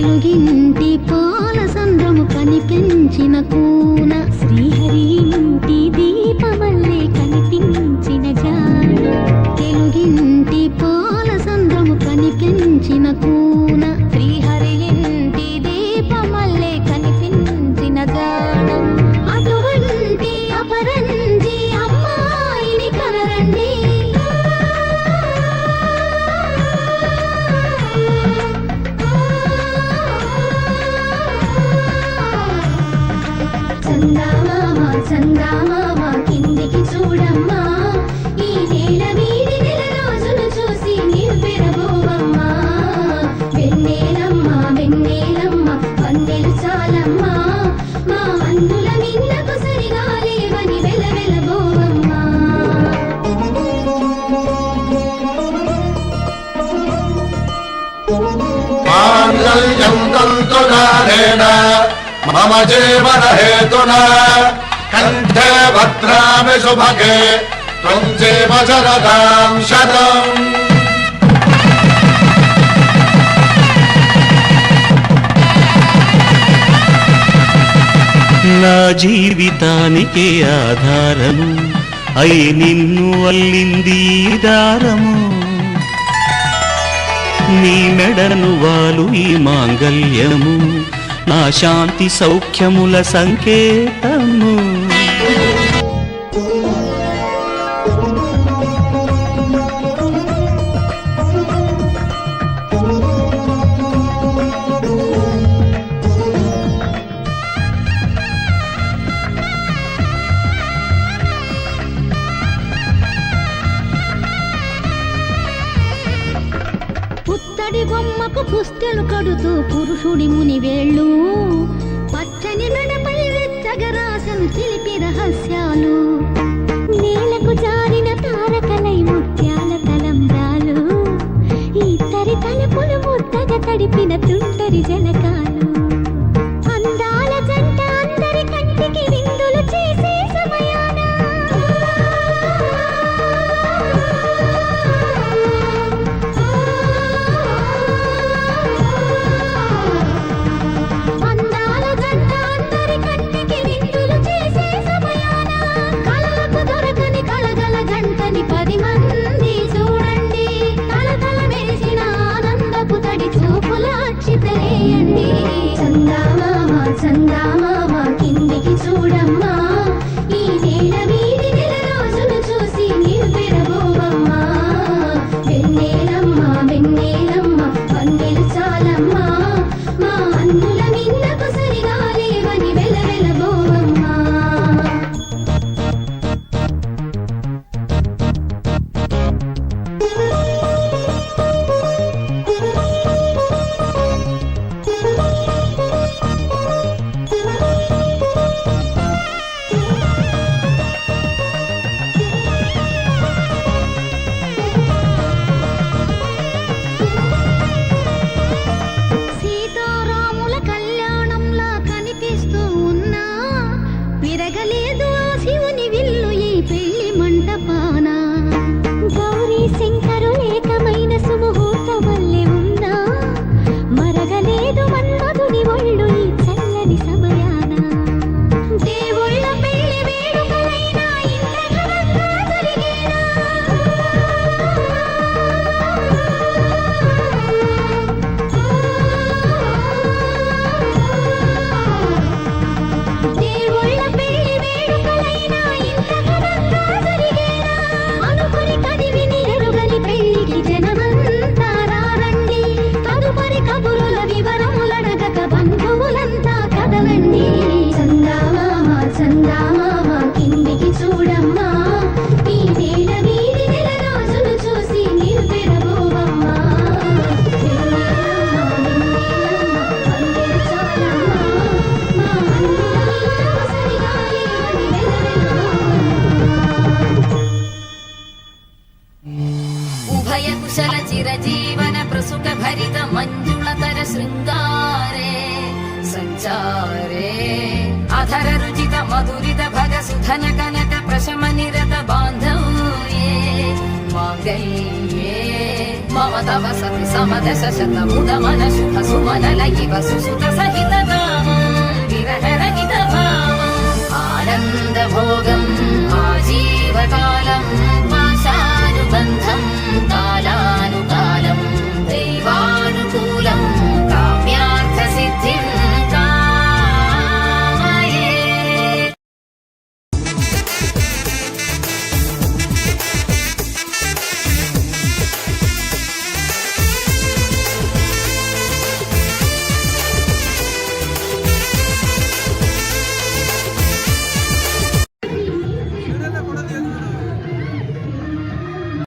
తెలుగింటి పాల సంద్రము కనిపించిన కూన శ్రీహరి ఇంటి దీపమల్లే కనిపించిన జాడ తెలుగింటి పాల సంద్రము కనిపించిన కూన శ్రీహరి ఇంటి దీపమల్లే కనిపించిన జాడ అటువంటి అపరంజి అమ్మాయిని కనరండి చందామామ కిందికి చూడమ్మా ఈ నేల వీడి నెల రోజులు చూసి నీవు పెరబోవమ్మా వెన్నెలమ్మ వెన్నెలమ్మ వందెలు చాలమ్మా మా అందుల మిన్నకు సరిగా లేవని వెలవెలబోవమ్మా మాంగళ్యం తంతునానేన మమ జీవన హేతునా కంఠే భద్రామి శుభగే త్వం జీవ శరదాం శతం. నా జీవితానికి ఆధారము అయి నిన్ను అల్లింది దారము నీ మెడను వాలు ఈ మాంగళ్యము నా శాంతి సౌఖ్యముల సంకేతము పుత్తడి బొమ్మకు పుస్తెలు కడుతూ పురుషుడి ముని వేళ్ళు పచ్చని మెడపై వెచ్చగరాసను చిలిపి రహస్యాలు నేలకు జారిన తారకలై ముత్యాల తలంబ్రాలు ఇద్దరి తలుపులు ముద్దగా తడిపిన తుంటరి జలకాలు అందాల జంట అందరి కంటికి విందులు చేసే సమయాన చందామామ కిందికి చూడమ్మా ఈ నేల వీడి నెల రోజులు చూసి నీవు పెరబోవమ్మా వెన్నెలమ్మ వెన్నెలమ్మ వందెలు చాలమ్మా మా అందుల మిన్నకు సరిగా లేవని వెలవెలబోవమ్మా విరగలేదు ఆ శివుని విల్లు ఈ పెళ్లి మంటపాన గౌరీ శంకరు ఏకమైన సుముహూర్త వల్లే ఉన్నా మరగలేదు మన్మధుని ఒళ్ళు ఈ చల్లని సమయాన దేవుళ్ళ పెళ్లి వేడుకలైనా ఇంత ఘనంగా జరిగేనా చందామామ కిందికి చూడమ్మా ఈ నేల వీడి నెల రోజులు చూసి నీవు పెరబోవమ్మా ఉభయ కుశల చిరజీవన ప్రసుక భరిత మంజుళతర శృంగారే సంచారే అధర రుచిత మధురిత భగ సుధన కనక ప్రశమ నిరత బాంధవ్యే మాంగళ్యే మమ తవ సతి సమదశ శతముదమన శుభ సుమనలయివ సుసుత సహిత కామం విరహరహిత భావం ఆనంద భోగం ఆజీ